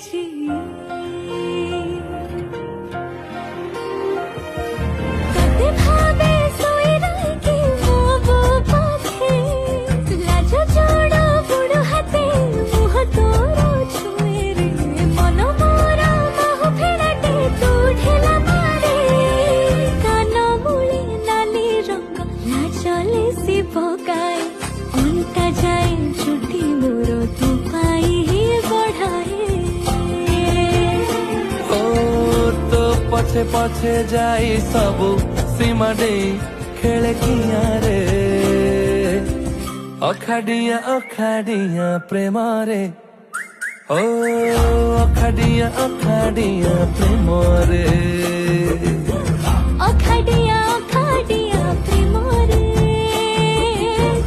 जी कते भावे सोई रही कि वो पाथे लाज जोड़ा बुड़ हाथे मुह तोरो छुए रे मन मोरा बाहु फेराटे तू ढेला मारे कान मुळे नाली रंग ना चले सी पकाए उल्टा जाए छुट्टी मोरो तू पाई ही बढ़ाए ओ तो पछे पछे जाई सबु सीमा दे खेले किया रे अखाडिया प्रेम रे ओ अखाडिया प्रेम रे अखाडिया प्रेम रे